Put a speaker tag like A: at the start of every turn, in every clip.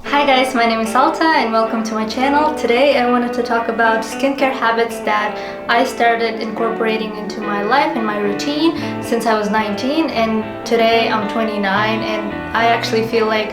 A: Hi guys, my name is Alta and welcome to my channel. Today I wanted to talk about skincare habits that I started incorporating into my life and my routine since I was 19, and today I'm 29 and I actually feel like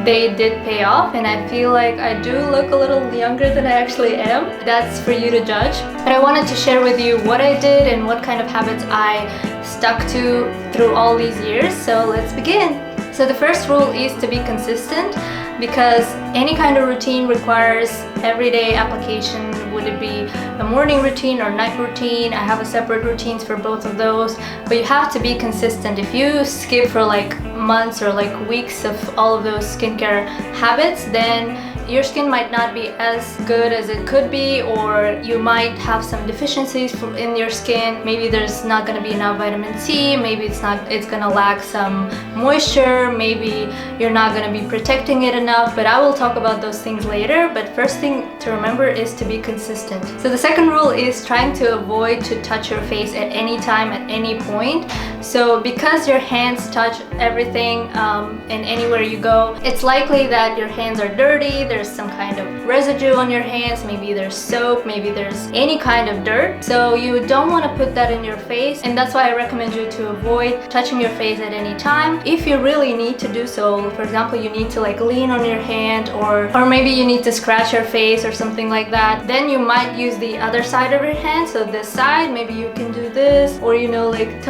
A: they did pay off, and I feel like I do look a little younger than I actually am. That's for you to judge. But I wanted to share with you what I did and what kind of habits I stuck to through all these years. So let's begin. So the first rule is to be consistent, because any kind of routine requires everyday application. Would it be a morning routine or night routine? I have a separate routines for both of those, but you have to be consistent. If you skip for like months or like weeks of all of those skincare habits, then your skin might not be as good as it could be, or you might have some deficiencies in your skin. Maybe there's not going to be enough vitamin C, maybe it's going to lack some moisture, maybe you're not going to be protecting it enough, but I will talk about those things later. But first thing to remember is to be consistent. So the second rule is trying to avoid to touch your face at any time, at any point. So because your hands touch everything and anywhere you go, it's likely that your hands are dirty, there's some kind of residue on your hands, maybe there's soap, maybe there's any kind of dirt. So you don't want to put that in your face, and that's why I recommend you to avoid touching your face at any time. If you really need to do so, for example, you need to like lean on your hand, or maybe you need to scratch your face or something like that, then you might use the other side of your hand. So this side, maybe you can do this, or like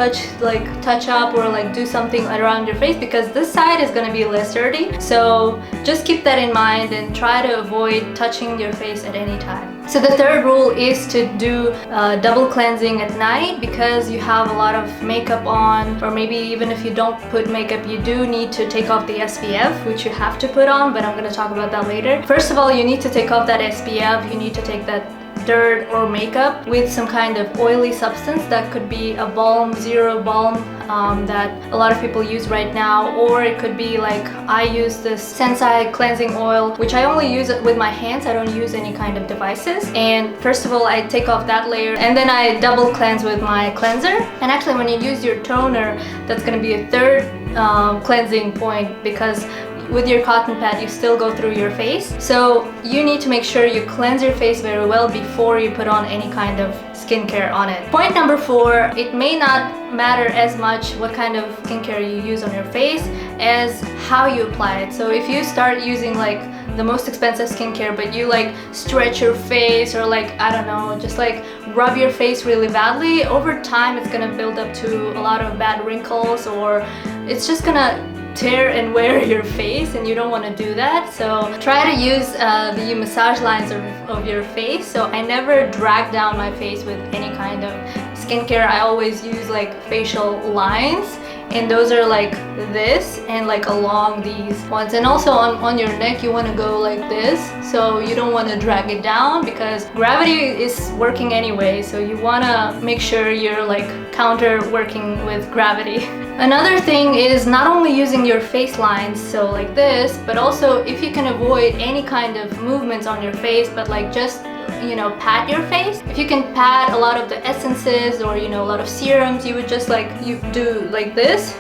A: touch up or like do something around your face, because this side is going to be less dirty. So just keep that in mind and try to avoid touching your face at any time. So the third rule is to do double cleansing at night, because you have a lot of makeup on, or maybe even if you don't put makeup, you do need to take off the SPF, which you have to put on, but I'm going to talk about that later. First of all, you need to take off that SPF. You need to take that dirt or makeup with some kind of oily substance. That could be a balm, zero balm, that a lot of people use right now, or it could be like I use this SENSAI cleansing oil, which I only use it with my hands. I don't use any kind of devices. And first of all, I take off that layer and then I double cleanse with my cleanser. And actually when you use your toner, that's going to be a third cleansing point, because with your cotton pad you still go through your face. So you need to make sure you cleanse your face very well before you put on any kind of skincare on it. Point number 4, it may not matter as much what kind of skincare you use on your face as how you apply it. So if you start using like the most expensive skincare, but you like stretch your face, or like, I don't know, just like rub your face really badly, over time it's gonna build up to a lot of bad wrinkles, or it's just gonna tear and wear your face, and you don't want to do that. So try to use the massage lines of your face. So I never drag down my face with any kind of skincare. I always use like facial lines, and those are like this and like along these ones. And also on your neck you want to go like this, so you don't want to drag it down, because gravity is working anyway, so you want to make sure you're like counter working with gravity. Another thing is not only using your face lines, so like this, but also if you can avoid any kind of movements on your face, but like just pat your face. If you can pat a lot of the essences or a lot of serums, you would just you do like this,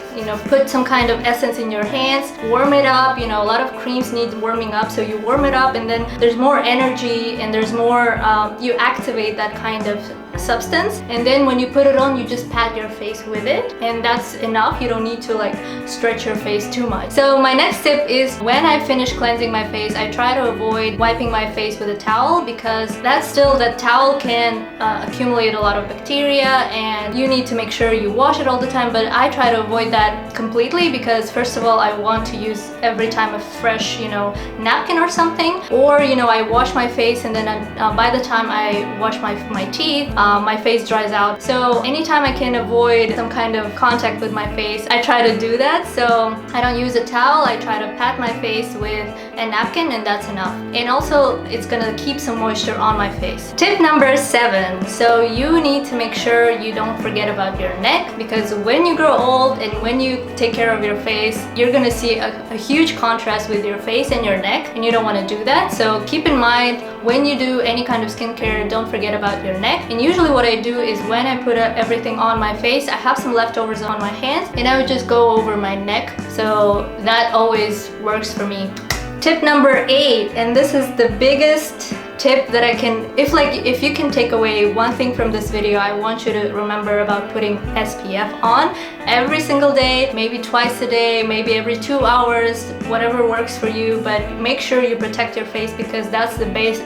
A: put some kind of essence in your hands, warm it up. A lot of creams need warming up, so you warm it up, and then there's more energy and there's more you activate that kind of substance, and then when you put it on, you just pat your face with it, and that's enough. You don't need to like stretch your face too much. So my next tip is, when I finish cleansing my face, I try to avoid wiping my face with a towel, because that towel can accumulate a lot of bacteria, and you need to make sure you wash it all the time. But I try to avoid that completely, because first of all, I want to use every time a fresh napkin or something, or I wash my face, and then by the time I wash my teeth, my face dries out. So anytime I can avoid some kind of contact with my face, I try to do that. So I don't use a towel, I try to pat my face with a napkin, and that's enough. And also it's gonna keep some moisture on my face. Tip number 7, so you need to make sure you don't forget about your neck, because when you grow old and when you take care of your face, you're gonna see a huge contrast with your face and your neck, and you don't want to do that. So keep in mind, when you do any kind of skincare, don't forget about your neck. And usually what I do is, when I put everything on my face, I have some leftovers on my hands, and I would just go over my neck. So that always works for me. Tip number 8, and this is the biggest tip that I can, if you can take away one thing from this video, I want you to remember about putting SPF on every single day, maybe twice a day, maybe every 2 hours, whatever works for you, but make sure you protect your face, because that's the best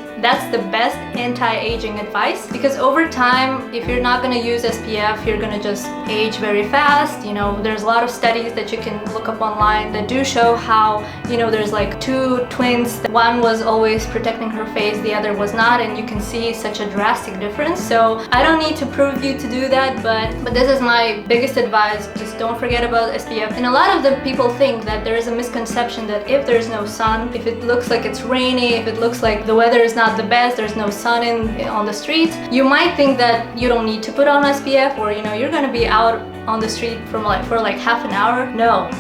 A: anti-aging advice. Because over time, if you're not going to use SPF, you're going to just age very fast. You know, there's a lot of studies that you can look up online that do show how, you know, there's like 2 twins, one was always protecting her face, the other was not, and you can see such a drastic difference. So I don't need to prove you to do that, but this is my biggest advice. Just don't forget about SPF. And a lot of the people think that there is a misconception that if there's no sun, if it looks like it's rainy, if it looks like the weather is not the best, there's no sun on the streets, you might think that you don't need to put on SPF, or you know, you're gonna be out on the street for like half an hour. No.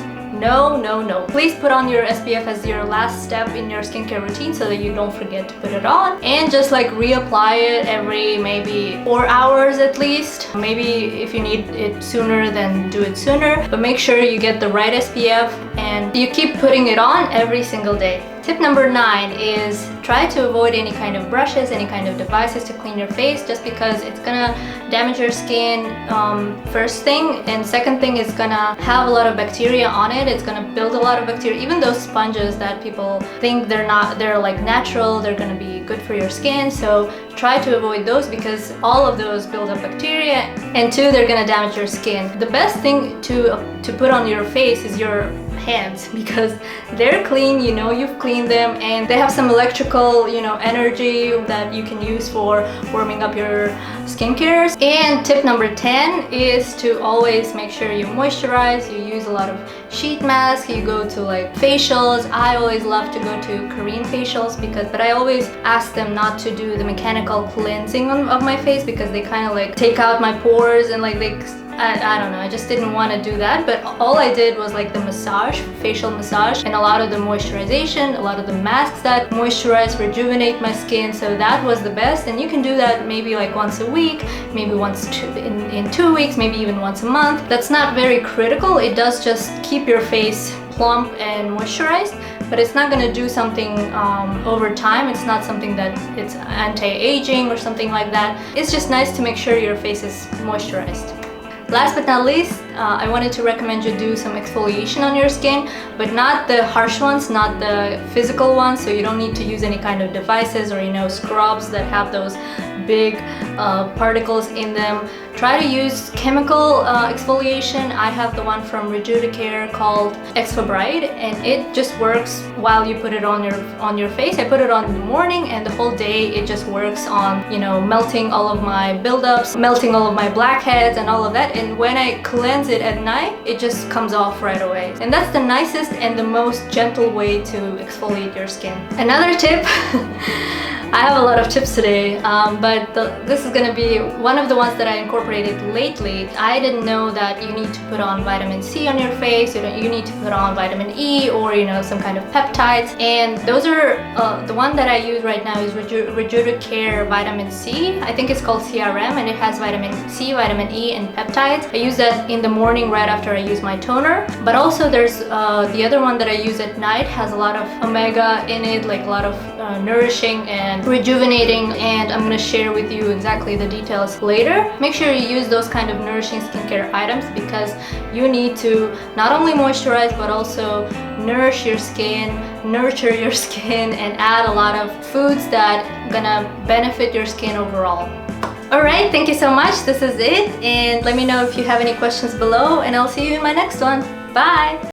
A: Please put on your SPF as your last step in your skincare routine so that you don't forget to put it on, and just like reapply it every maybe 4 hours at least. Maybe if you need it sooner, then do it sooner, but make sure you get the right SPF and you keep putting it on every single day. Tip number 9 is try to avoid any kind of brushes, any kind of devices to clean your face, just because it's gonna damage your skin, first thing, and second thing, is gonna have a lot of bacteria on it. It's gonna build a lot of bacteria. Even those sponges that people think they're like natural, they're gonna be good for your skin, so try to avoid those, because all of those build up bacteria, and 2, they're gonna damage your skin. The best thing to put on your face is your hands, because they're clean, you know, you've cleaned them, and they have some electrical, you know, energy that you can use for warming up your skincare. And tip number 10 is to always make sure you moisturize. You use a lot of sheet masks, you go to like facials. I always love to go to Korean facials, but I always ask them not to do the mechanical cleansing of my face, because they kind of like take out my pores, and like I don't know, I just didn't want to do that. But all I did was like the massage, facial massage, and a lot of the moisturization, a lot of the masks that moisturize, rejuvenate my skin. So that was the best, and you can do that maybe like once a week, maybe in 2 weeks, maybe even once a month. That's not very critical. It does just keep your face plump and moisturized, but it's not going to do something over time. It's not something that it's anti-aging or something like that. It's just nice to make sure your face is moisturized. Last but not least, I wanted to recommend you do some exfoliation on your skin, but not the harsh ones, not the physical ones. So you don't need to use any kind of devices or, you know, scrubs that have those big particles in them. Try to use chemical exfoliation. I have the one from RejudiCare called Exfobrite, and it just works while you put it on your face. I put it on in the morning, and the whole day it just works on, you know, melting all of my buildups, melting all of my blackheads and all of that. And when I cleanse it at night, it just comes off right away. And that's the nicest and the most gentle way to exfoliate your skin. Another tip, I have a lot of tips today, but this is gonna be one of the ones that I incorporated lately. I didn't know that you need to put on vitamin C on your face. You need to put on vitamin E, or, you know, some kind of peptides. And those are the one that I use right now is RejudiCare Vitamin C. I think it's called CRM, and it has vitamin C, vitamin E, and peptides. I use that in the morning right after I use my toner. But also there's the other one that I use at night, has a lot of omega in it, like a lot of nourishing and rejuvenating, and I'm gonna share with you exactly the details later. Make sure you use those kind of nourishing skincare items, because you need to not only moisturize but also nourish your skin, nurture your skin, and add a lot of foods that gonna benefit your skin overall. Alright, thank you so much. This is it, and let me know if you have any questions below, and I'll see you in my next one. Bye!